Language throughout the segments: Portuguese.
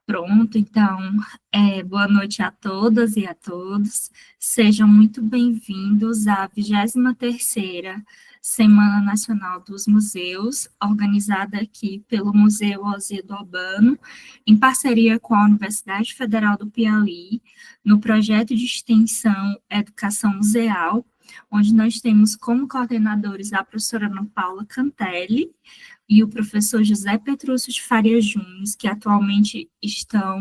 Pronto, então, boa noite a todas e a todos. Sejam muito bem-vindos à 23ª Semana Nacional dos Museus, organizada aqui pelo Museu Osido Albano, em parceria com a Universidade Federal do Piauí, no projeto de extensão Educação Museal, onde nós temos como coordenadores a professora Ana Paula Cantelli, e o professor José Petrúcio de Faria Júnior, que atualmente estão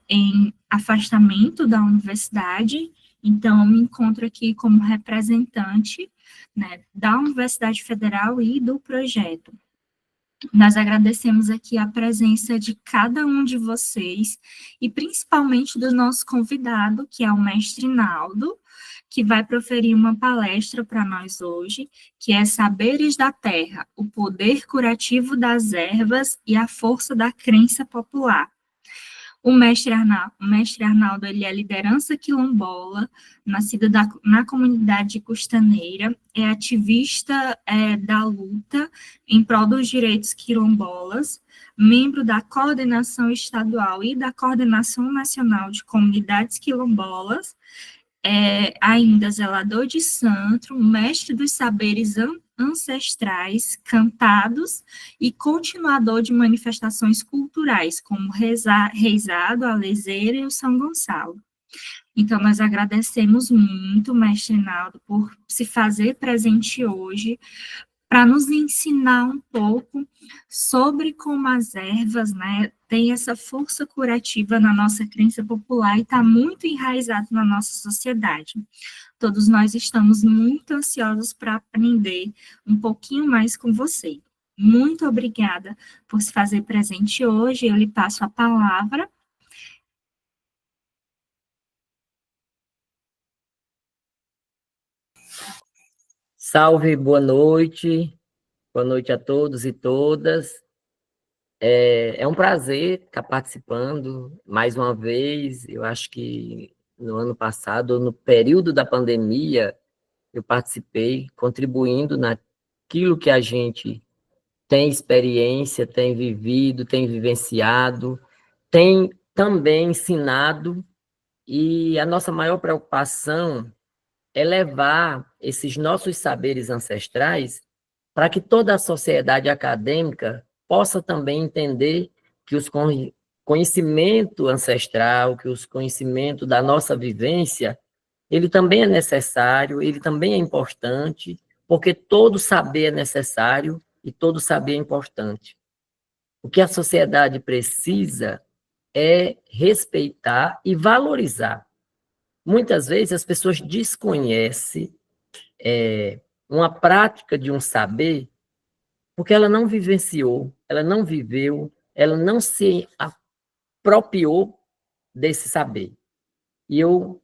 em afastamento da universidade. Então, eu me encontro aqui como representante, né, da Universidade Federal e do projeto. Nós agradecemos aqui a presença de cada um de vocês e principalmente do nosso convidado, que é o mestre Naldo, que vai proferir uma palestra para nós hoje, que é Saberes da Terra, o poder curativo das ervas e a força da crença popular. O mestre Arnaldo, ele é liderança quilombola, nascido na comunidade costaneira, é ativista da luta em prol dos direitos quilombolas, membro da coordenação estadual e da coordenação nacional de comunidades quilombolas, ainda zelador de santo, mestre dos saberes ancestrais, cantados e continuador de manifestações culturais, como Reisado, a Lezeira e o São Gonçalo. Então, nós agradecemos muito, mestre Naldo, por se fazer presente hoje, para nos ensinar um pouco sobre como as ervas, né, têm essa força curativa na nossa crença popular e está muito enraizado na nossa sociedade. Todos nós estamos muito ansiosos para aprender um pouquinho mais com você. Muito obrigada por se fazer presente hoje. Eu lhe passo a palavra. Salve, boa noite a todos e todas. É um prazer estar participando mais uma vez. Eu acho que no ano passado, no período da pandemia, eu participei, contribuindo naquilo que a gente tem experiência, tem vivido, tem vivenciado, tem também ensinado, e a nossa maior preocupação é levar esses nossos saberes ancestrais para que toda a sociedade acadêmica possa também entender que os conhecimento ancestral, que os conhecimentos da nossa vivência, ele também é necessário, ele também é importante, porque todo saber é necessário e todo saber é importante. O que a sociedade precisa é respeitar e valorizar. Muitas vezes as pessoas desconhecem uma prática de um saber porque ela não vivenciou, ela não viveu, ela não se apropriou desse saber. E eu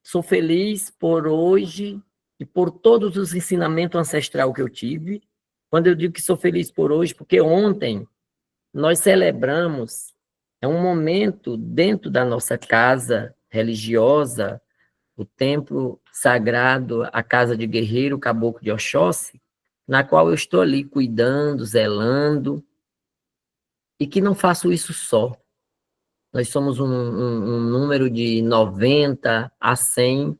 sou feliz por hoje e por todos os ensinamentos ancestrais que eu tive. Quando eu digo que sou feliz por hoje, porque ontem nós celebramos, é um momento dentro da nossa casa religiosa, o templo sagrado, a casa de guerreiro Caboclo de Oxóssi, na qual eu estou ali cuidando, zelando, e que não faço isso só. Nós somos um número de 90 a 100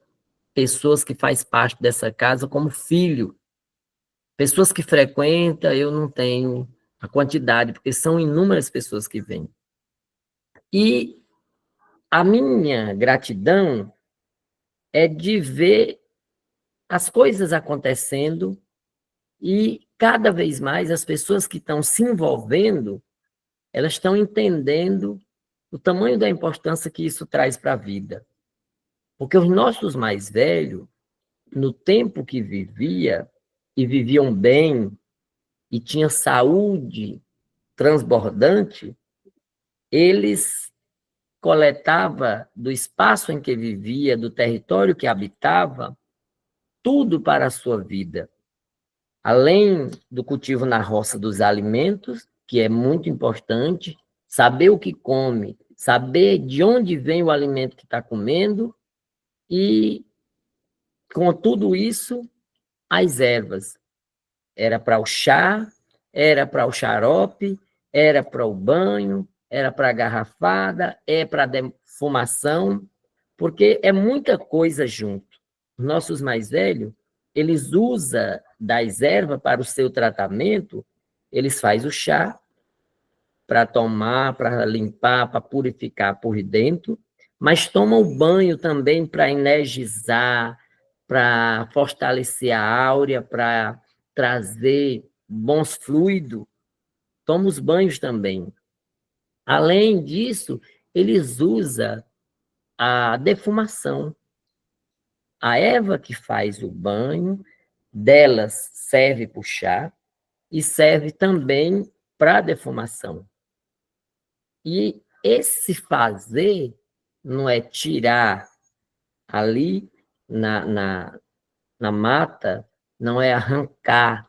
pessoas que faz parte dessa casa como filho. Pessoas que frequentam, eu não tenho a quantidade, porque são inúmeras pessoas que vêm. E a minha gratidão é de ver as coisas acontecendo e cada vez mais as pessoas que estão se envolvendo, elas estão entendendo o tamanho da importância que isso traz para a vida. Porque os nossos mais velhos, no tempo que vivia, e viviam bem, e tinham saúde transbordante, eles coletavam do espaço em que vivia, do território que habitava, tudo para a sua vida. Além do cultivo na roça dos alimentos, que é muito importante, saber o que come, saber de onde vem o alimento que está comendo, e com tudo isso, as ervas. Era para o chá, era para o xarope, era para o banho, era para garrafada, é para defumação, porque é muita coisa junto. Os nossos mais velhos, eles usam das ervas para o seu tratamento, eles fazem o chá para tomar, para limpar, para purificar por dentro, mas tomam o banho também para energizar, para fortalecer a áurea, para trazer bons fluidos. Toma os banhos também. Além disso, eles usam a defumação. A erva que faz o banho, delas serve para o chá e serve também para a defumação. E esse fazer não é tirar ali na mata, não é arrancar,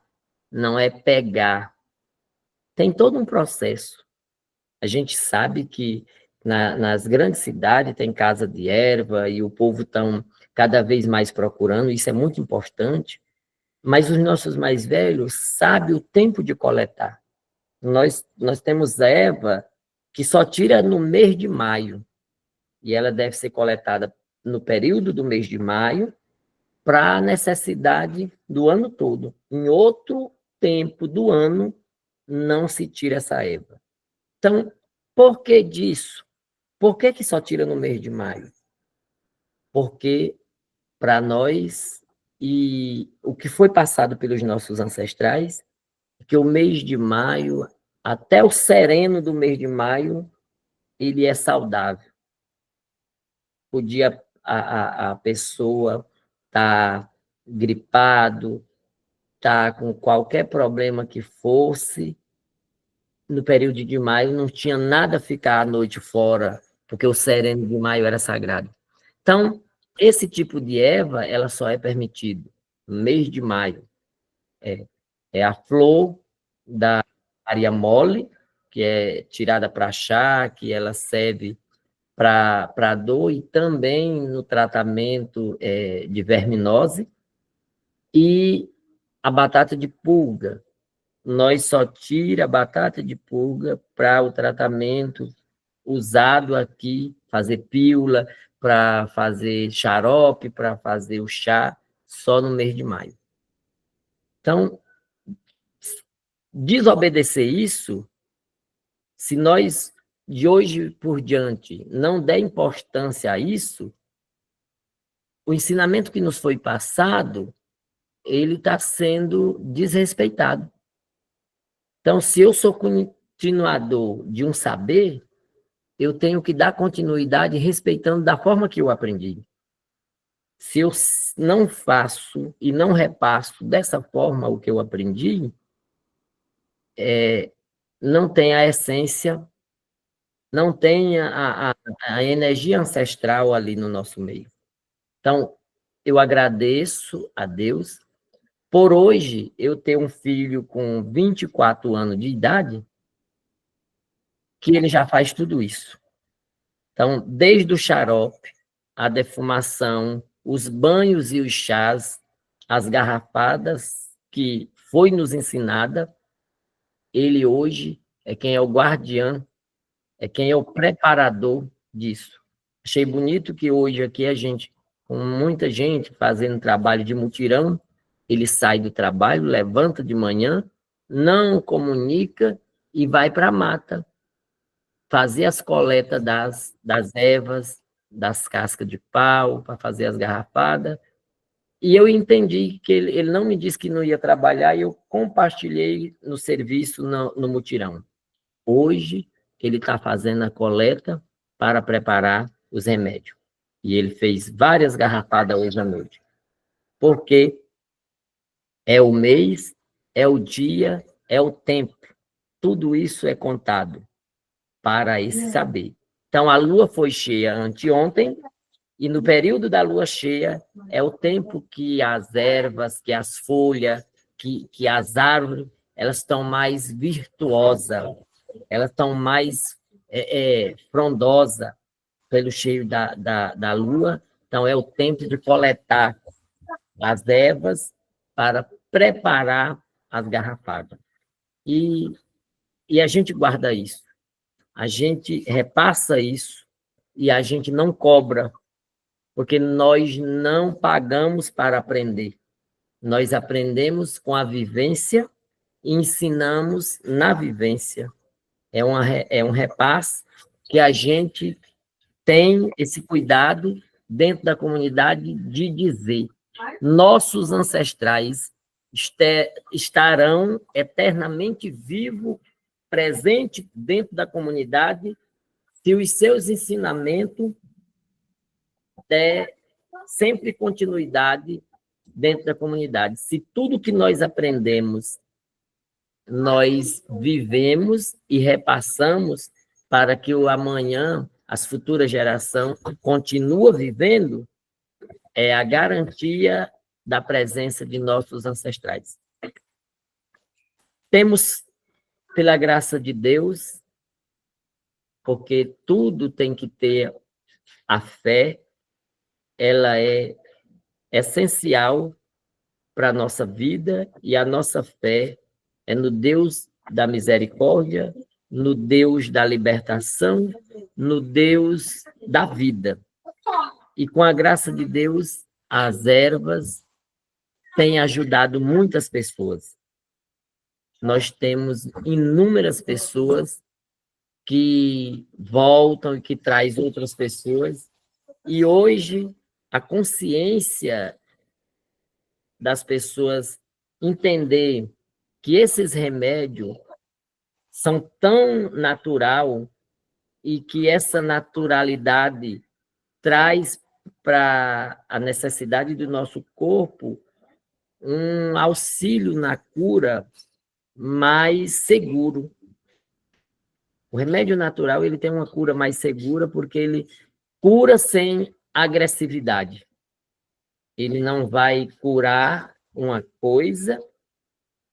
não é pegar. Tem todo um processo. A gente sabe que nas grandes cidades tem casa de erva e o povo está cada vez mais procurando, isso é muito importante, mas os nossos mais velhos sabem o tempo de coletar. Nós temos erva que só tira no mês de maio, e ela deve ser coletada no período do mês de maio para a necessidade do ano todo. Em outro tempo do ano, não se tira essa erva. Então, por que disso? Por que que só tira no mês de maio? Porque, para nós, e o que foi passado pelos nossos ancestrais, que o mês de maio, até o sereno do mês de maio, ele é saudável. Podia a pessoa estar gripado, estar com qualquer problema que fosse, no período de maio não tinha nada a ficar à noite fora, porque o sereno de maio era sagrado. Então, esse tipo de erva, ela só é permitido no mês de maio. É a flor da Maria Mole, que é tirada para chá, que ela serve para dor e também no tratamento de verminose. E a batata de pulga. Nós só tira a batata de pulga para o tratamento usado aqui, fazer pílula, para fazer xarope, para fazer o chá, só no mês de maio. Então, desobedecer isso, se nós, de hoje por diante, não der importância a isso, o ensinamento que nos foi passado, ele está sendo desrespeitado. Então, se eu sou continuador de um saber, eu tenho que dar continuidade respeitando da forma que eu aprendi. Se eu não faço e não repasso dessa forma o que eu aprendi, não tem a essência, não tem a energia ancestral ali no nosso meio. Então, eu agradeço a Deus por hoje eu ter um filho com 24 anos de idade, que ele já faz tudo isso. Então, desde o xarope, a defumação, os banhos e os chás, as garrafadas que foi nos ensinada, ele hoje é quem é o guardião, é quem é o preparador disso. Achei bonito que hoje aqui a gente, com muita gente fazendo trabalho de mutirão, ele sai do trabalho, levanta de manhã, não comunica e vai para a mata fazer as coletas das ervas, das cascas de pau, para fazer as garrafadas. E eu entendi que ele não me disse que não ia trabalhar, e eu compartilhei no serviço, no mutirão. Hoje, ele está fazendo a coleta para preparar os remédios. E ele fez várias garrafadas hoje à noite. Porque é o mês, é o dia, é o tempo. Tudo isso é contado para esse saber. Então, a lua foi cheia anteontem, e no período da lua cheia é o tempo que as ervas, que as folhas, que as árvores, elas estão mais virtuosas, elas estão mais frondosas pelo cheio da lua. Então, é o tempo de coletar as ervas para preparar as garrafadas. E a gente guarda isso. a gente repassa isso e a gente não cobra, porque nós não pagamos para aprender. Nós aprendemos com a vivência e ensinamos na vivência. É um repasse que a gente tem esse cuidado dentro da comunidade de dizer: nossos ancestrais estarão eternamente vivos, presentes dentro da comunidade, se os seus ensinamentos der sempre continuidade dentro da comunidade. Se tudo que nós aprendemos, nós vivemos e repassamos para que o amanhã, as futuras gerações, continuem vivendo, é a garantia da presença de nossos ancestrais. Temos, pela graça de Deus, porque tudo tem que ter a fé, ela é essencial para a nossa vida, e a nossa fé é no Deus da misericórdia, no Deus da libertação, no Deus da vida. E com a graça de Deus, as ervas têm ajudado muitas pessoas. Nós temos inúmeras pessoas que voltam e que trazem outras pessoas, e hoje a consciência das pessoas entender que esses remédios são tão natural e que essa naturalidade traz para a necessidade do nosso corpo um auxílio na cura mais seguro. O remédio natural ele tem uma cura mais segura porque ele cura sem agressividade. Ele não vai curar uma coisa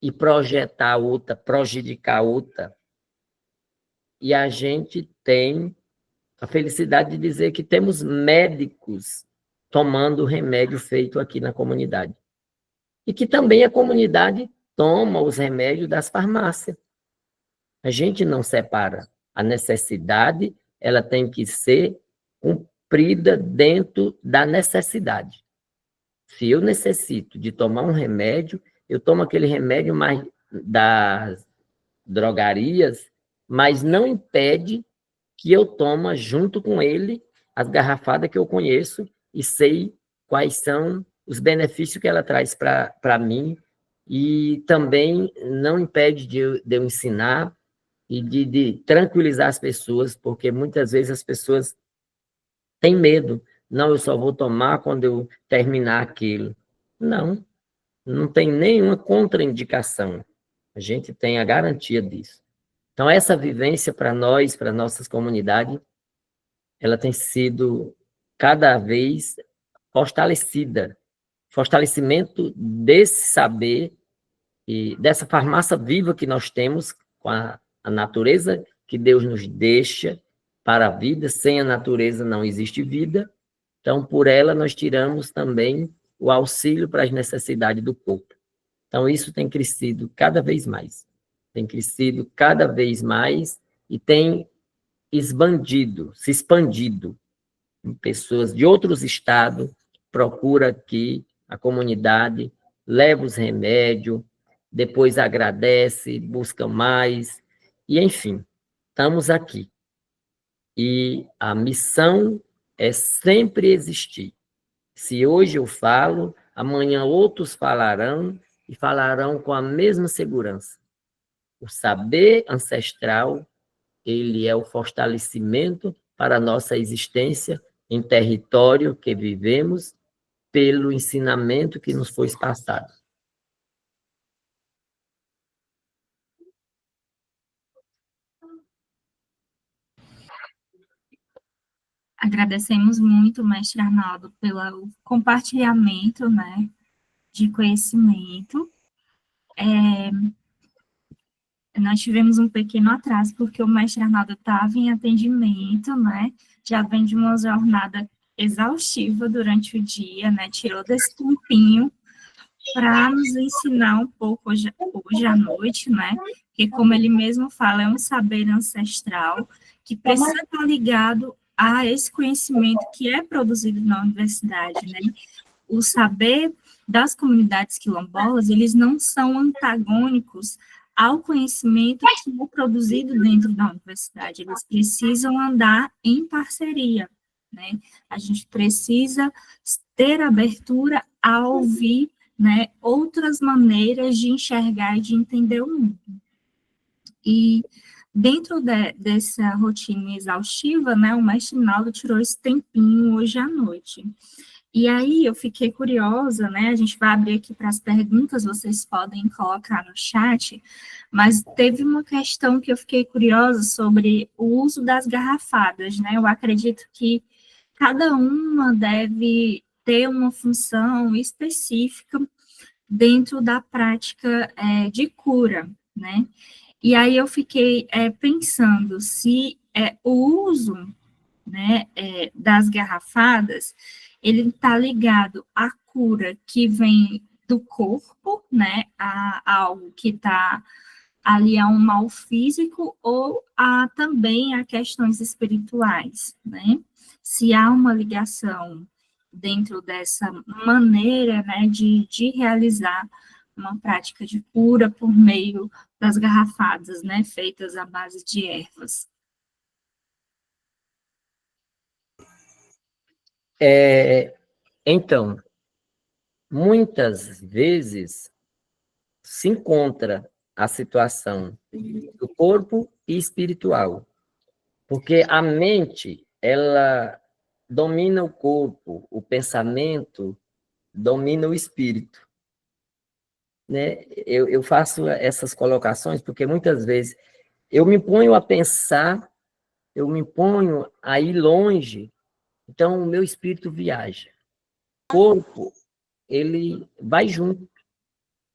e projetar outra, prejudicar outra. E a gente tem a felicidade de dizer que temos médicos tomando remédio feito aqui na comunidade. E que também a comunidade toma os remédios das farmácias. A gente não separa. A necessidade, ela tem que ser cumprida dentro da necessidade. Se eu necessito de tomar um remédio, eu tomo aquele remédio mais das drogarias, mas não impede que eu tome junto com ele as garrafadas que eu conheço e sei quais são os benefícios que ela traz para mim, e também não impede de eu ensinar e de tranquilizar as pessoas, porque muitas vezes as pessoas têm medo. Não, eu só vou tomar quando eu terminar aquilo. Não, não tem nenhuma contraindicação. A gente tem a garantia disso. Então, essa vivência para nós, para nossas comunidades, ela tem sido cada vez fortalecida. Fortalecimento desse saber e dessa farmácia viva que nós temos com a natureza que Deus nos deixa para a vida. Sem a natureza não existe vida. Então, por ela, nós tiramos também o auxílio para as necessidades do corpo. Então, isso tem crescido cada vez mais. Tem crescido cada vez mais e tem se expandido. Pessoas de outros estados procuram aqui a comunidade, leva os remédios, depois agradece, busca mais, e enfim, estamos aqui. E a missão é sempre existir. Se hoje eu falo, amanhã outros falarão e falarão com a mesma segurança. O saber ancestral, ele é o fortalecimento para a nossa existência em território que vivemos, pelo ensinamento que nos foi passado. Agradecemos muito, mestre Arnaldo, pelo compartilhamento, né, de conhecimento. Nós tivemos um pequeno atraso, porque o mestre Arnaldo estava em atendimento, né, já vem de uma jornada exaustiva durante o dia, né, tirou desse tempinho para nos ensinar um pouco hoje à noite, né, porque, como ele mesmo fala, é um saber ancestral que precisa estar ligado a esse conhecimento que é produzido na universidade, né? O saber das comunidades quilombolas, eles não são antagônicos ao conhecimento que é produzido dentro da universidade, eles precisam andar em parceria, né? A gente precisa ter abertura a ouvir, né, outras maneiras de enxergar e de entender o mundo. E dentro dessa rotina exaustiva, né, o mestre Naldo tirou esse tempinho hoje à noite. E aí eu fiquei curiosa, né? A gente vai abrir aqui para as perguntas, vocês podem colocar no chat, mas teve uma questão que eu fiquei curiosa sobre o uso das garrafadas, né? Eu acredito que cada uma deve ter uma função específica dentro da prática de cura, né? E aí eu fiquei pensando se o uso, né, das garrafadas, ele está ligado à cura que vem do corpo, né, a algo que está ali a um mal físico ou também a questões espirituais, né? Se há uma ligação dentro dessa maneira, né, de realizar uma prática de cura por meio das garrafadas, né, feitas à base de ervas. Então, muitas vezes se encontra a situação do corpo e espiritual, porque a mente, ela domina o corpo, o pensamento domina o espírito, né? Eu faço essas colocações porque muitas vezes eu me ponho a pensar, eu me ponho a ir longe, então o meu espírito viaja. O corpo, ele vai junto,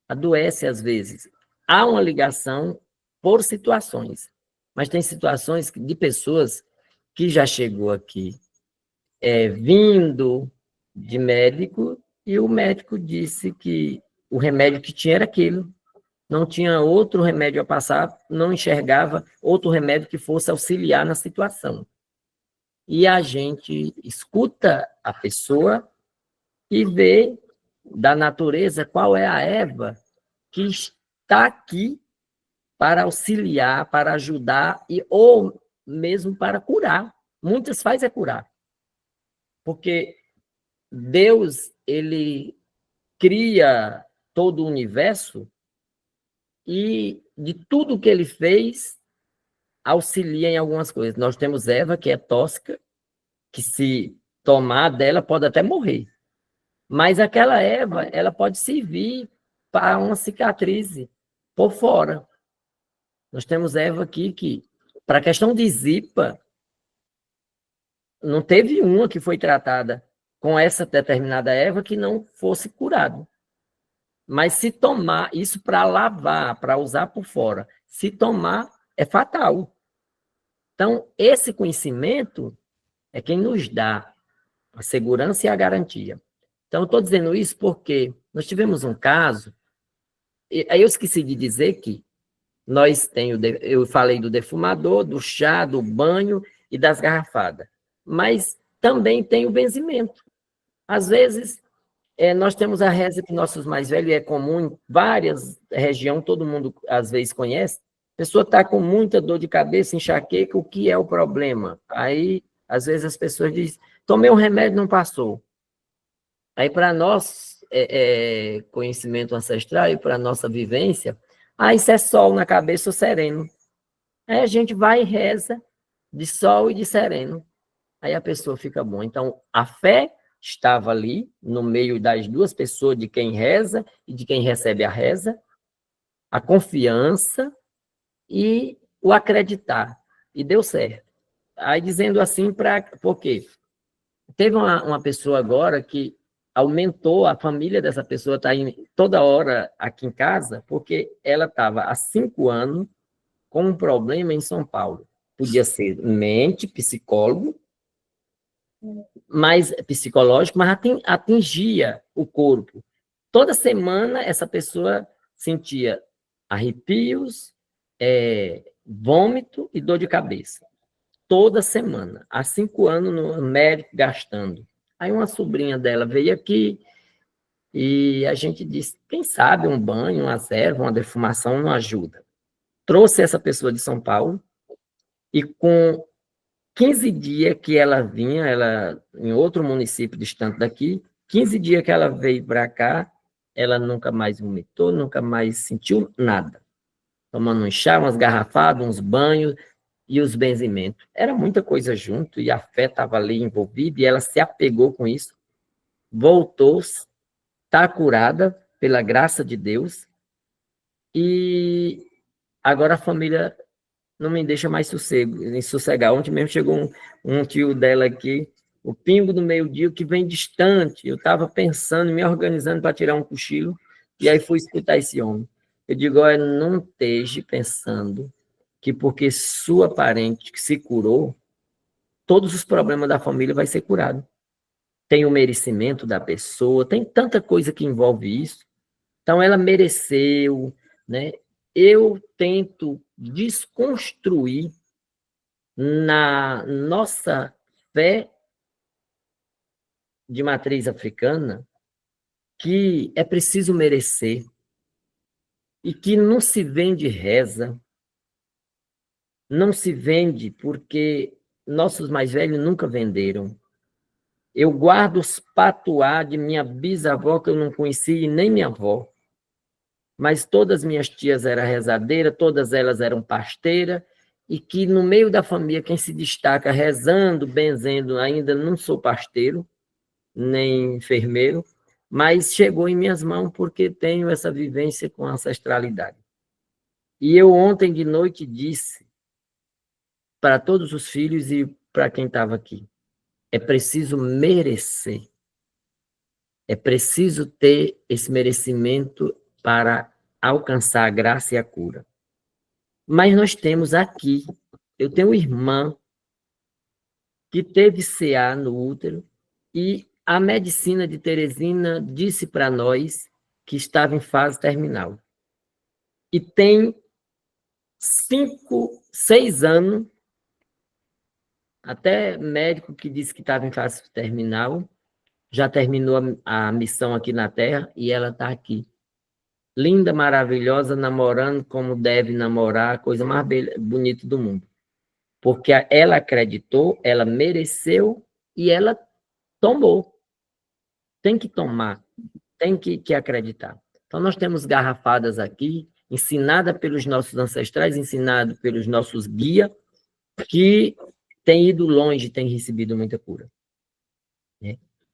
adoece às vezes. Há uma ligação por situações, mas tem situações de pessoas que já chegou aqui vindo de médico e o médico disse que o remédio que tinha era aquilo, não tinha outro remédio a passar, não enxergava outro remédio que fosse auxiliar na situação. E a gente escuta a pessoa e vê da natureza qual é a erva que está aqui para auxiliar, para ajudar e ou mesmo para curar. Muitas faz é curar. Porque Deus, ele cria todo o universo e de tudo que ele fez, auxilia em algumas coisas. Nós temos erva que é tóxica, que se tomar dela pode até morrer. Mas aquela erva, ela pode servir para uma cicatriz por fora. Nós temos erva aqui que, para a questão de zipa, não teve uma que foi tratada com essa determinada erva que não fosse curado. Mas se tomar isso para lavar, para usar por fora, se tomar, é fatal. Então, esse conhecimento é quem nos dá a segurança e a garantia. Então, eu estou dizendo isso porque nós tivemos um caso, aí eu esqueci de dizer que eu falei do defumador, do chá, do banho e das garrafadas, mas também tem o benzimento. Às vezes, nós temos a reza que nossos mais velhos, é comum em várias regiões, todo mundo às vezes conhece, a pessoa está com muita dor de cabeça, enxaqueca, o que é o problema? Aí, às vezes as pessoas dizem, tomei um remédio, não passou. Aí, para nós, conhecimento ancestral e para nossa vivência, isso é sol na cabeça ou sereno. Aí a gente vai e reza de sol e de sereno. Aí a pessoa fica bom. Então, a fé estava ali, no meio das duas pessoas, de quem reza e de quem recebe a reza, a confiança e o acreditar. E deu certo. Aí dizendo assim, por quê? Teve uma pessoa agora que aumentou, a família dessa pessoa está toda hora aqui em casa, porque ela estava há 5 anos com um problema em São Paulo. Podia ser mente, psicólogo, mais psicológico, mas atingia o corpo. Toda semana essa pessoa sentia arrepios, vômito e dor de cabeça. Toda semana, há 5 anos no médico gastando. Aí uma sobrinha dela veio aqui e a gente disse, quem sabe um banho, uma erva, uma defumação não ajuda. Trouxe essa pessoa de São Paulo e com 15 dias que ela vinha, ela em outro município distante daqui, 15 dias que ela veio para cá, ela nunca mais vomitou, nunca mais sentiu nada. Tomando um chá, umas garrafadas, uns banhos e os benzimentos. Era muita coisa junto e a fé estava ali envolvida e ela se apegou com isso. Voltou, está curada pela graça de Deus e agora a família não me deixa mais sossegar. Ontem mesmo chegou um tio dela aqui, o pingo do meio-dia, que vem distante. Eu estava pensando, me organizando para tirar um cochilo, e aí fui escutar esse homem. Eu digo, olha, não esteja pensando que porque sua parente se curou, todos os problemas da família vai ser curado. Tem o merecimento da pessoa, tem tanta coisa que envolve isso. Então, ela mereceu, né? Eu tento desconstruir na nossa fé de matriz africana que é preciso merecer e que não se vende reza, não se vende porque nossos mais velhos nunca venderam. Eu guardo os patuá de minha bisavó que eu não conheci e nem minha avó. Mas todas minhas tias eram rezadeiras, todas elas eram pasteiras, e que no meio da família, quem se destaca rezando, benzendo, ainda não sou pasteiro, nem enfermeiro, mas chegou em minhas mãos porque tenho essa vivência com a ancestralidade. E eu ontem de noite disse para todos os filhos e para quem estava aqui, é preciso merecer, é preciso ter esse merecimento para alcançar a graça e a cura. Mas nós temos aqui, eu tenho uma irmã que teve CA no útero e a medicina de Teresina disse para nós que estava em fase terminal. E tem 5, 6 anos, até médico que disse que estava em fase terminal, já terminou a missão aqui na Terra e ela está aqui. Linda, maravilhosa, namorando como deve namorar, a coisa mais bonita do mundo. Porque ela acreditou, ela mereceu e ela tomou. Tem que tomar, tem que acreditar. Então, nós temos garrafadas aqui, ensinada pelos nossos ancestrais, ensinado pelos nossos guias, que têm ido longe, têm recebido muita cura.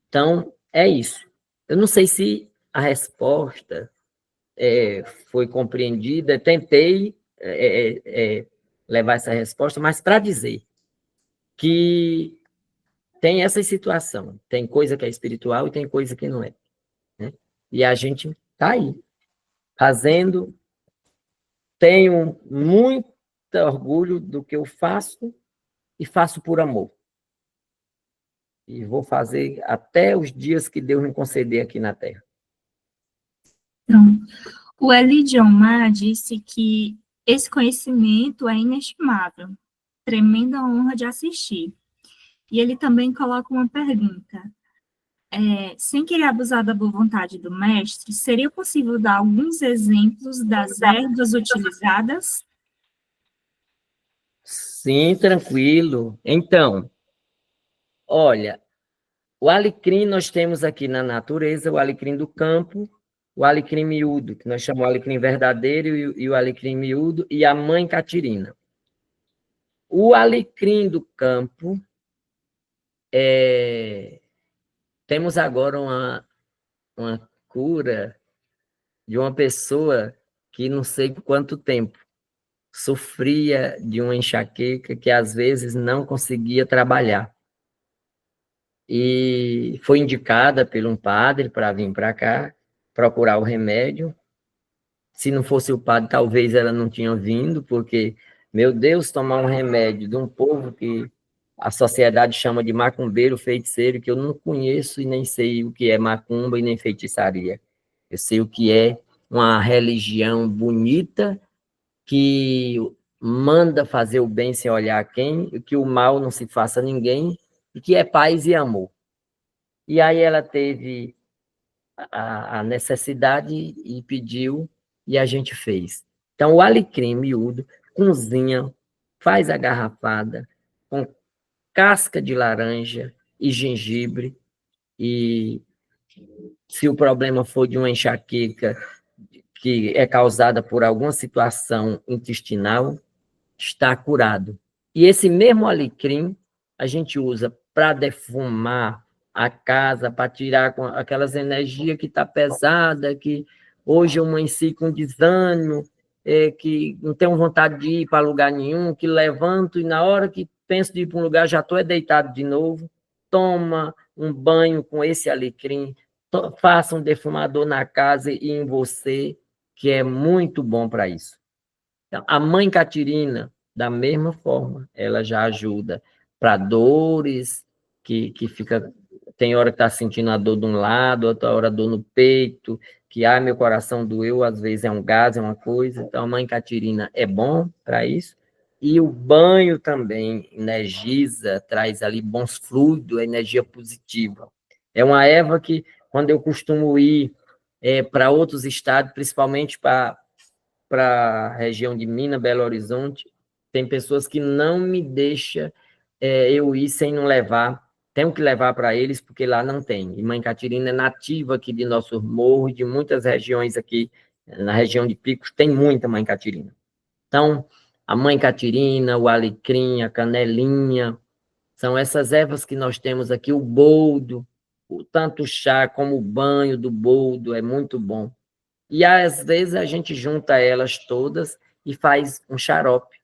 Então, é isso. Eu não sei se a resposta foi compreendida, tentei levar essa resposta, mas para dizer que tem essa situação, tem coisa que é espiritual e tem coisa que não é. Né? E a gente está aí, fazendo, tenho muito orgulho do que eu faço e faço por amor. E vou fazer até os dias que Deus me conceder aqui na Terra. Então, o Elidio Omar disse que esse conhecimento é inestimável, tremenda honra de assistir. E ele também coloca uma pergunta. Sem querer abusar da boa vontade do mestre, seria possível dar alguns exemplos das ervas utilizadas? Sim, tranquilo. Então, olha, o alecrim nós temos aqui na natureza, o alecrim do campo, o alecrim miúdo, que nós chamamos de alecrim verdadeiro, e o alecrim miúdo, e a mãe catirina. O alecrim do campo, temos agora uma cura de uma pessoa que não sei quanto tempo sofria de uma enxaqueca que às vezes não conseguia trabalhar. E foi indicada por um padre para vir para cá, procurar o remédio. Se não fosse o padre, talvez ela não tinha vindo, porque, meu Deus, tomar um remédio de um povo que a sociedade chama de macumbeiro, feiticeiro, que eu não conheço e nem sei o que é macumba e nem feitiçaria. Eu sei o que é uma religião bonita que manda fazer o bem sem olhar a quem, que o mal não se faça a ninguém, e que é paz e amor. E aí ela teve a necessidade e pediu, e a gente fez. Então, o alecrim miúdo, cozinha, faz a garrafada, com casca de laranja e gengibre, e se o problema for de uma enxaqueca que é causada por alguma situação intestinal, está curado. E esse mesmo alecrim a gente usa para defumar a casa, para tirar aquelas energias que está pesada, que hoje eu amanheci com desânimo, que não tenho vontade de ir para lugar nenhum, que levanto e na hora que penso de ir para um lugar já estou deitado de novo. Toma um banho com esse alecrim, faça um defumador na casa e em você, que é muito bom para isso. Então, a mãe Catirina, da mesma forma, ela já ajuda para dores, que fica. Tem hora que está sentindo a dor de um lado, outra hora a dor no peito, que meu coração doeu, às vezes é um gás, é uma coisa. Então, a mãe Catirina é bom para isso. E o banho também energiza, traz ali bons fluidos, energia positiva. É uma erva que, quando eu costumo ir para outros estados, principalmente para a região de Minas, Belo Horizonte, tem pessoas que não me deixam eu ir sem não levar. Tenho que levar para eles, porque lá não tem. E Mãe Catirina é nativa aqui de nossos morros, de muitas regiões aqui, na região de Picos, tem muita Mãe Catirina. Então, a Mãe Catirina, o alecrim, a canelinha, são essas ervas que nós temos aqui, o boldo, tanto o chá como o banho do boldo, é muito bom. E às vezes a gente junta elas todas e faz um xarope,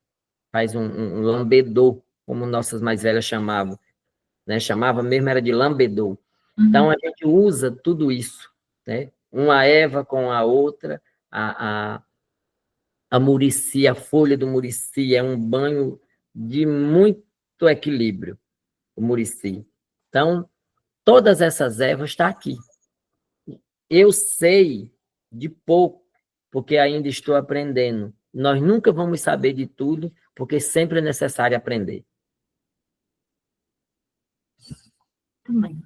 faz um lambedor, como nossas mais velhas chamavam, né? Chamava mesmo, era de lambedor. Então a gente usa tudo isso, né? Uma erva com a outra, a murici, a folha do murici é um banho de muito equilíbrio, o murici. Então, todas essas ervas estão aqui. Eu sei de pouco, porque ainda estou aprendendo. Nós nunca vamos saber de tudo, porque sempre é necessário aprender. Também.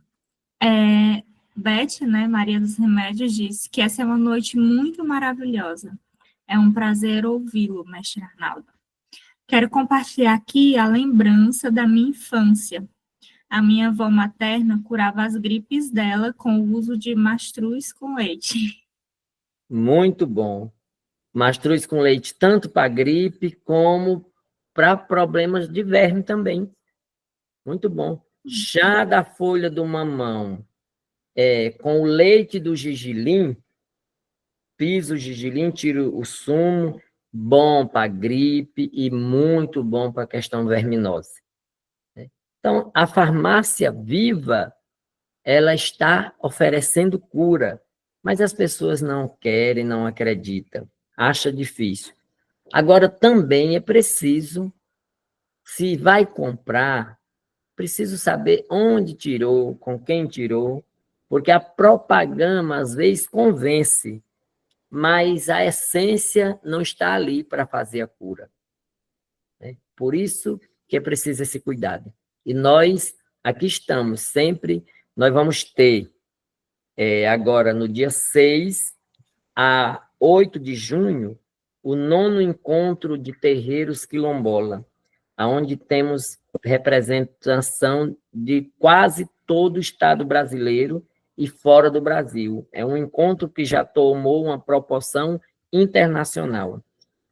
Beth, né, Maria dos Remédios, disse que essa é uma noite muito maravilhosa. É um prazer ouvi-lo, mestre Arnaldo. Quero compartilhar aqui a lembrança da minha infância. A minha avó materna curava as gripes dela com o uso de mastruz com leite. Muito bom. Mastruz com leite, tanto para gripe, como para problemas de verme também. Muito bom. Chá da folha do mamão, com o leite do gergelim, piso o gergelim, tiro o sumo, bom para gripe e muito bom para a questão verminose. Então, a farmácia viva, ela está oferecendo cura, mas as pessoas não querem, não acreditam, acha difícil. Agora, também é preciso, se vai comprar, preciso saber onde tirou, com quem tirou, porque a propaganda, às vezes, convence, mas a essência não está ali para fazer a cura. Né? Por isso que é preciso esse cuidado. E nós aqui estamos sempre, nós vamos ter agora no dia 6 a 8 de junho, o 9º encontro de terreiros quilombola, onde temos representação de quase todo o estado brasileiro e fora do Brasil. É um encontro que já tomou uma proporção internacional.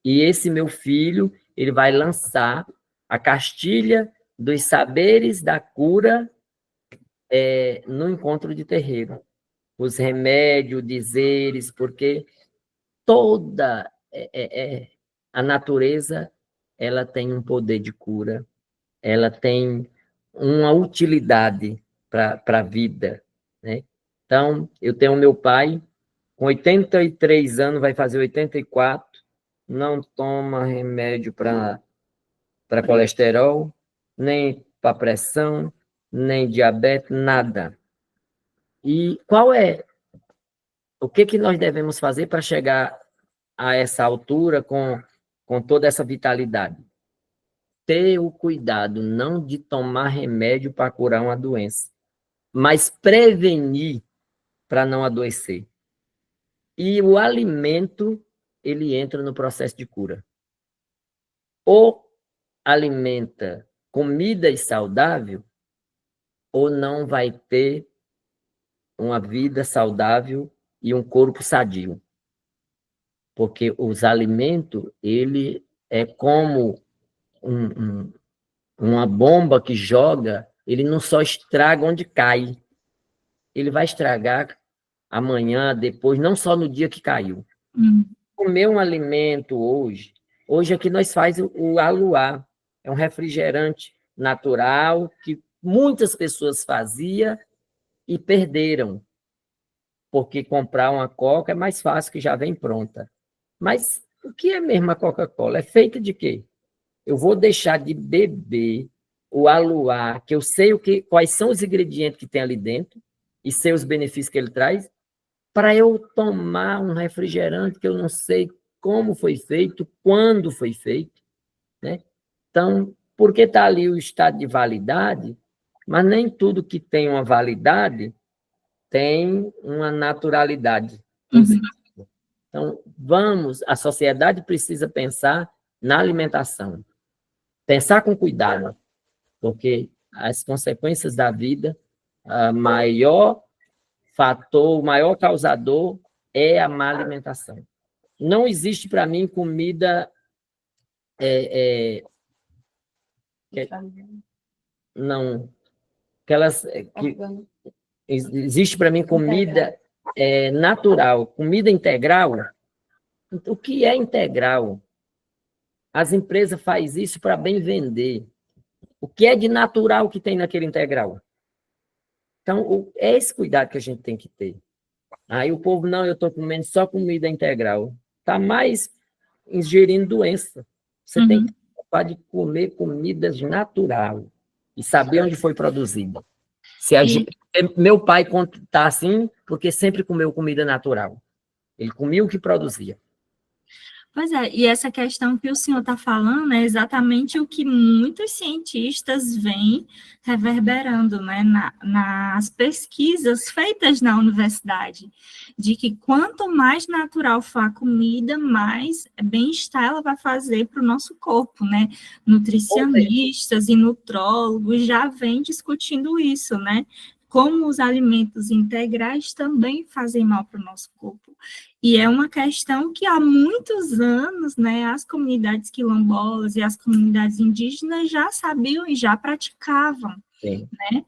E esse meu filho, ele vai lançar a Castilha dos Saberes da Cura no encontro de terreiro. Os remédios, dizeres, porque toda a natureza, ela tem um poder de cura, ela tem uma utilidade para a vida, né? Então, eu tenho meu pai, com 83 anos, vai fazer 84, não toma remédio para colesterol, nem para pressão, nem diabetes, nada. E o que nós devemos fazer para chegar a essa altura com com toda essa vitalidade? Ter o cuidado não de tomar remédio para curar uma doença, mas prevenir para não adoecer. E o alimento, ele entra no processo de cura. Ou alimenta comida saudável, ou não vai ter uma vida saudável e um corpo sadio. Porque os alimentos, ele é como uma bomba que joga, ele não só estraga onde cai, ele vai estragar amanhã, depois, não só no dia que caiu. Comer um alimento hoje aqui nós faz o aluá, é um refrigerante natural que muitas pessoas faziam e perderam, porque comprar uma Coca é mais fácil, que já vem pronta. Mas o que é mesmo a Coca-Cola? É feita de quê? Eu vou deixar de beber o aluá, que eu sei quais são os ingredientes que tem ali dentro e sei os benefícios que ele traz, para eu tomar um refrigerante que eu não sei como foi feito, quando foi feito, né? Então, porque está ali o estado de validade, mas nem tudo que tem uma validade tem uma naturalidade positiva. Então, a sociedade precisa pensar na alimentação, pensar com cuidado, porque as consequências da vida, o maior fator, o maior causador é a má alimentação. Não existe para mim comida não existe para mim comida natural, comida integral. O que é integral? As empresas fazem isso para bem vender. O que é de natural que tem naquele integral? Então, é esse cuidado que a gente tem que ter. Aí o povo, não, eu estou comendo só comida integral. Está mais ingerindo doença. Você tem que ser capaz de comer comidas natural e saber onde foi produzida. Meu pai está assim porque sempre comeu comida natural. Ele comia o que produzia. Pois é, e essa questão que o senhor está falando é exatamente o que muitos cientistas vêm reverberando, né, nas pesquisas feitas na universidade, de que quanto mais natural for a comida, mais bem-estar ela vai fazer para o nosso corpo, né? Nutricionistas e nutrólogos já vêm discutindo isso, né? Como os alimentos integrais também fazem mal para o nosso corpo. E é uma questão que há muitos anos, né, as comunidades quilombolas e as comunidades indígenas já sabiam e já praticavam, Sim. né?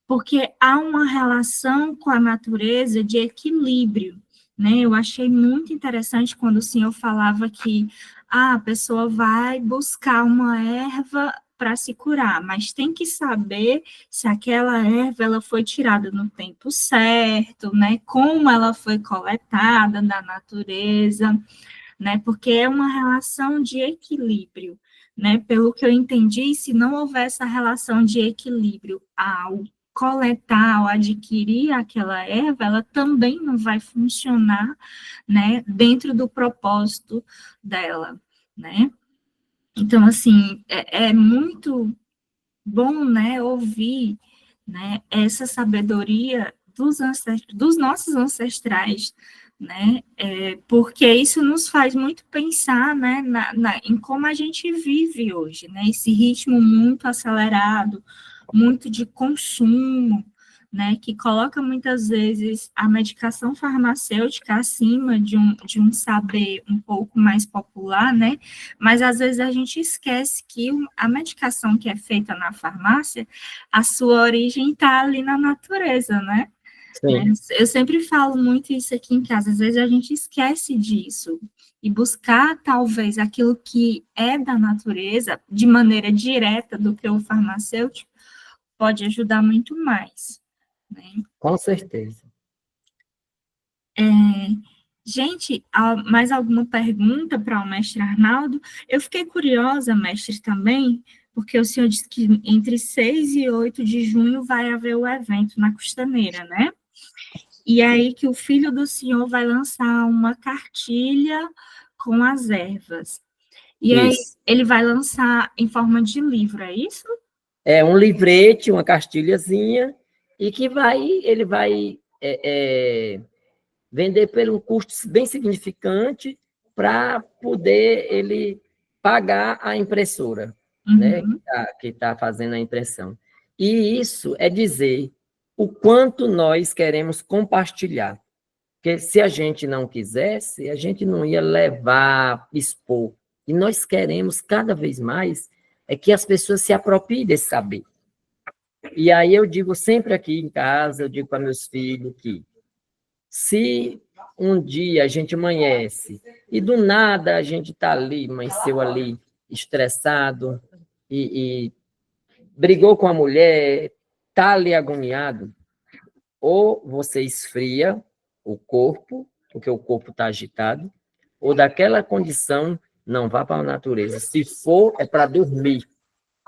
Porque há uma relação com a natureza de equilíbrio, né? Eu achei muito interessante quando o senhor falava que a pessoa vai buscar uma erva para se curar, mas tem que saber se aquela erva ela foi tirada no tempo certo, né? Como ela foi coletada da natureza, né? Porque é uma relação de equilíbrio, né? Pelo que eu entendi, se não houver essa relação de equilíbrio ao coletar, ao adquirir aquela erva, ela também não vai funcionar, né? Dentro do propósito dela, né? Então, assim, é muito bom, né, ouvir, né, essa sabedoria dos nossos ancestrais, né, porque isso nos faz muito pensar, né, em como a gente vive hoje, né, esse ritmo muito acelerado, muito de consumo, né, que coloca muitas vezes a medicação farmacêutica acima de um saber um pouco mais popular, né, mas às vezes a gente esquece que a medicação que é feita na farmácia, a sua origem está ali na natureza, né? Sim. Eu sempre falo muito isso aqui em casa, às vezes a gente esquece disso, e buscar talvez aquilo que é da natureza, de maneira direta do que o farmacêutico, pode ajudar muito mais. Né? Com certeza. Gente, mais alguma pergunta para o mestre Arnaldo? Eu fiquei curiosa, mestre, também, porque o senhor disse que entre 6 e 8 de junho vai haver o evento na Costaneira, né? E aí que o filho do senhor vai lançar uma cartilha com as ervas. E aí ele vai lançar em forma de livro, é isso? É um livrete, uma cartilhazinha, e que ele vai vender por um custo bem significante para poder ele pagar a impressora, né, que tá fazendo a impressão. E isso é dizer o quanto nós queremos compartilhar. Porque se a gente não quisesse, a gente não ia levar, expor. E nós queremos cada vez mais que as pessoas se apropriem desse saber. E aí eu digo sempre aqui em casa, eu digo para meus filhos que se um dia a gente amanhece e do nada a gente está ali, amanheceu ali estressado e brigou com a mulher, está ali agoniado, ou você esfria o corpo, porque o corpo está agitado, ou daquela condição, não vá para a natureza. Se for, é para dormir,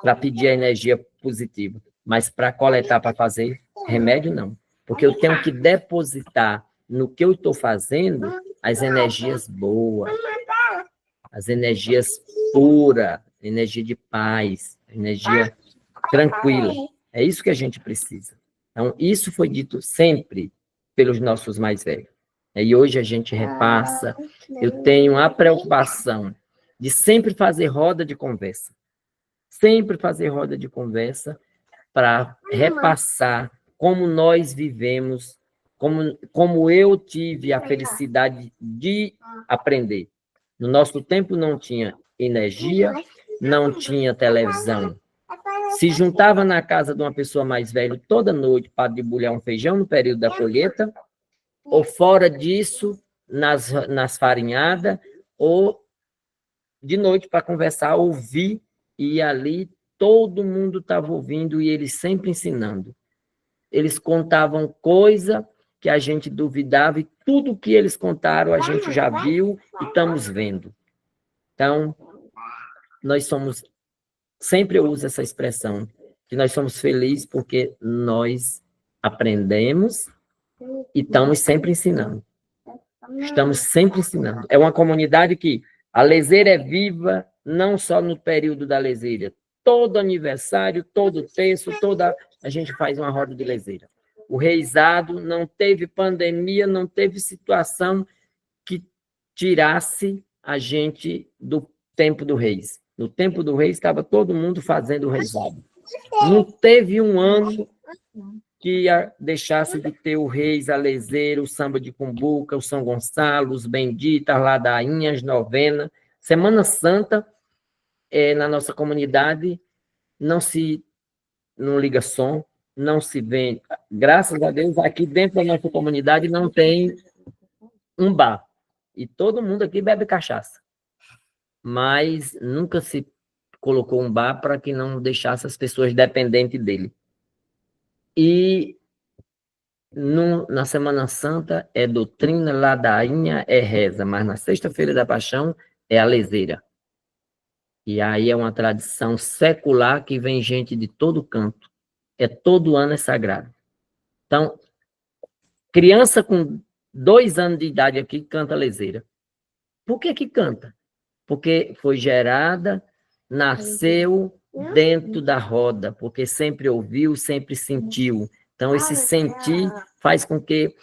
para pedir a energia positiva. Mas para coletar, para fazer remédio, não. Porque eu tenho que depositar no que eu estou fazendo as energias boas, as energias puras, energia de paz, energia tranquila. É isso que a gente precisa. Então, isso foi dito sempre pelos nossos mais velhos. E hoje a gente repassa. Eu tenho a preocupação de sempre fazer roda de conversa. Sempre fazer roda de conversa para repassar como nós vivemos, como eu tive a felicidade de aprender. No nosso tempo não tinha energia, não tinha televisão. Se juntava na casa de uma pessoa mais velha toda noite para debulhar um feijão no período da colheita, ou fora disso, nas farinhadas, ou de noite para conversar, ouvir, e ali todo mundo estava ouvindo e eles sempre ensinando. Eles contavam coisa que a gente duvidava e tudo que eles contaram a gente já viu e estamos vendo. Então, nós somos, sempre eu uso essa expressão, que nós somos felizes porque nós aprendemos e estamos sempre ensinando. Estamos sempre ensinando. É uma comunidade que a leseira é viva, não só no período da leseira. Todo aniversário, todo terço, a gente faz uma roda de leseira. O reizado não teve pandemia, não teve situação que tirasse a gente do tempo do reis. No tempo do reis estava todo mundo fazendo o reizado. Não teve um ano que deixasse de ter o Reis, a Leseira, o Samba de Cumbuca, o São Gonçalo, os Benditas, Ladainhas, Novena. Semana Santa, na nossa comunidade, não liga som, não se vende. Graças a Deus, aqui dentro da nossa comunidade não tem um bar. E todo mundo aqui bebe cachaça. Mas nunca se colocou um bar para que não deixasse as pessoas dependentes dele. E na Semana Santa é doutrina, ladainha, é reza, mas na Sexta-feira da Paixão é a leseira. E aí é uma tradição secular que vem gente de todo canto. Todo ano é sagrado. Então, criança com 2 anos de idade aqui canta leseira. Por que que canta? Porque foi gerada, nasceu dentro da roda, porque sempre ouviu, sempre sentiu. Então, esse sentir faz com que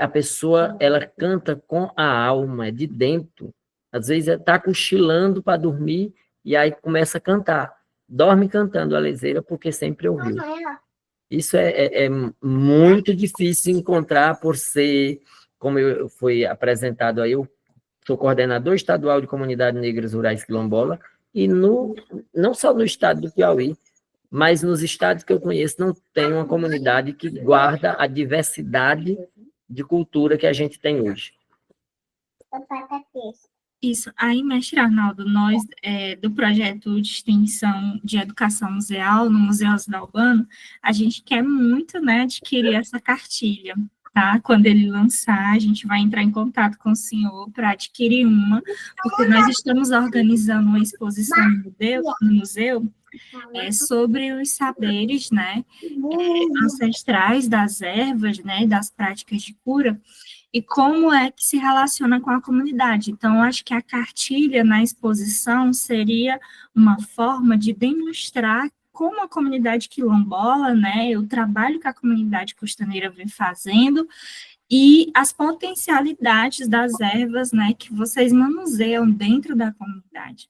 a pessoa ela canta com a alma, de dentro. Às vezes está cochilando para dormir e aí começa a cantar. Dorme cantando a leseira porque sempre ouviu. Isso é muito difícil encontrar por ser, como eu fui apresentado aí, eu sou coordenador estadual de Comunidades Negras Rurais Quilombola, e não só no estado do Piauí, mas nos estados que eu conheço não tem uma comunidade que guarda a diversidade de cultura que a gente tem hoje. Isso. Aí, mestre Arnaldo, nós, do projeto de extensão de educação museal, no Museu Oswaldo Albano, a gente quer muito, né, adquirir essa cartilha, tá? Quando ele lançar, a gente vai entrar em contato com o senhor para adquirir uma, porque nós estamos organizando uma exposição no museu sobre os saberes, né, ancestrais das ervas, né, das práticas de cura, e como é que se relaciona com a comunidade. Então, eu acho que a cartilha na exposição seria uma forma de demonstrar como a comunidade quilombola, né, o trabalho que a comunidade costaneira vem fazendo e as potencialidades das ervas, né, que vocês manuseiam dentro da comunidade.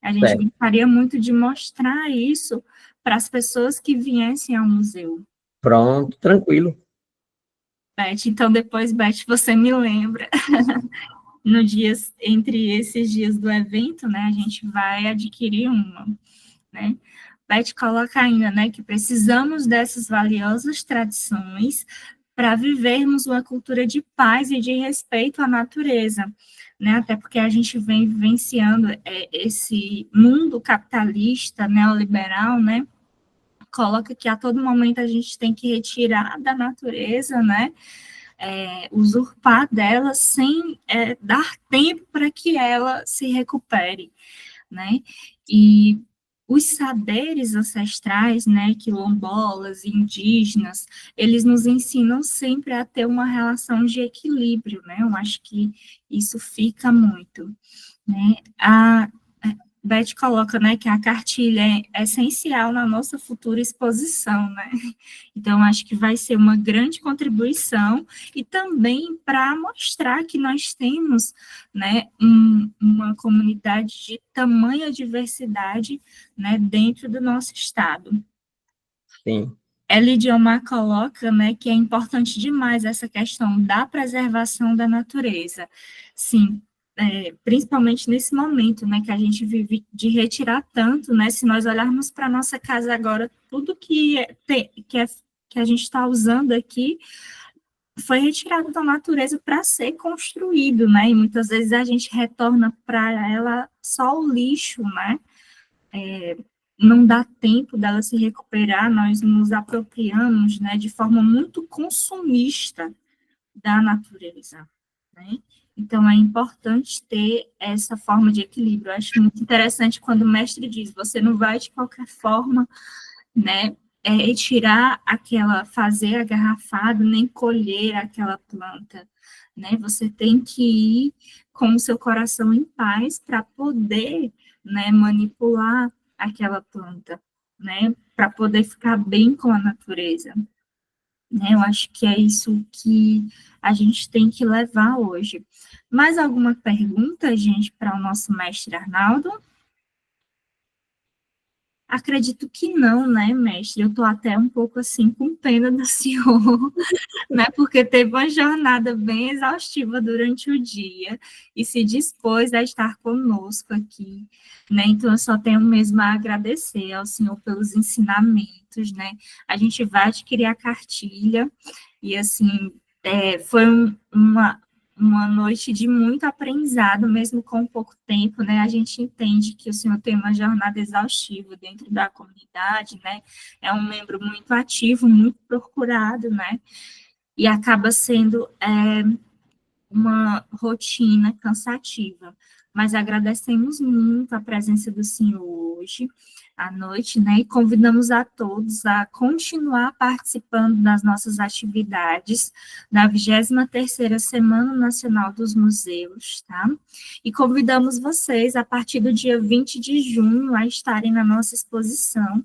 A gente Certo. gostaria muito de mostrar isso para as pessoas que viessem ao museu. Pronto, tranquilo. Beth, então depois, Beth, você me lembra, no dias, entre esses dias do evento, né, a gente vai adquirir uma, né? Beth coloca ainda, né, que precisamos dessas valiosas tradições para vivermos uma cultura de paz e de respeito à natureza, né? Até porque a gente vem vivenciando esse mundo capitalista, neoliberal, né? Coloca que a todo momento a gente tem que retirar da natureza, né? Usurpar dela sem dar tempo para que ela se recupere, né? E os saberes ancestrais, né, quilombolas, indígenas, eles nos ensinam sempre a ter uma relação de equilíbrio, né? Eu acho que isso fica muito, né? A Beth coloca, né, que a cartilha é essencial na nossa futura exposição, né? Então, acho que vai ser uma grande contribuição e também para mostrar que nós temos, né, uma comunidade de tamanha diversidade, né, dentro do nosso estado. Sim. Elidiomar coloca, né, que é importante demais essa questão da preservação da natureza. Sim, principalmente nesse momento, né, que a gente vive de retirar tanto, né, se nós olharmos para a nossa casa agora, tudo que a gente está usando aqui foi retirado da natureza para ser construído, né, e muitas vezes a gente retorna para ela só o lixo, né, não dá tempo dela se recuperar, nós nos apropriamos, né, de forma muito consumista da natureza, né? Então, é importante ter essa forma de equilíbrio. Eu acho muito interessante quando o mestre diz, você não vai, de qualquer forma, né, retirar aquela, fazer a garrafada, nem colher aquela planta, né? Você tem que ir com o seu coração em paz para poder, né, manipular aquela planta, né, para poder ficar bem com a natureza, né? Eu acho que é isso que a gente tem que levar hoje. Mais alguma pergunta, gente, para o nosso mestre Arnaldo? Acredito que não, né, mestre? Eu estou até um pouco assim com pena do senhor, né? Porque teve uma jornada bem exaustiva durante o dia e se dispôs a estar conosco aqui, né? Então eu só tenho mesmo a agradecer ao senhor pelos ensinamentos, né? A gente vai adquirir a cartilha e assim foi uma noite de muito aprendizado, mesmo com pouco tempo, né? A gente entende que o senhor tem uma jornada exaustiva dentro da comunidade, né? É um membro muito ativo, muito procurado, né? E acaba sendo uma rotina cansativa. Mas agradecemos muito a presença do senhor hoje, à noite, né? E convidamos a todos a continuar participando das nossas atividades da 23ª Semana Nacional dos Museus, tá? E convidamos vocês, a partir do dia 20 de junho, a estarem na nossa exposição,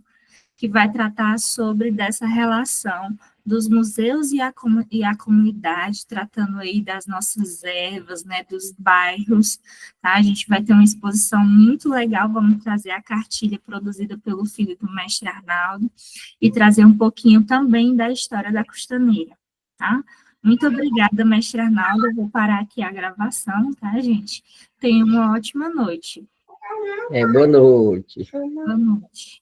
que vai tratar sobre dessa relação dos museus e a comunidade, tratando aí das nossas ervas, né, dos bairros, tá? A gente vai ter uma exposição muito legal, vamos trazer a cartilha produzida pelo filho do mestre Arnaldo e trazer um pouquinho também da história da Costaneira, tá? Muito obrigada, mestre Arnaldo, eu vou parar aqui a gravação, tá, gente? Tenha uma ótima noite. Boa noite. Boa noite.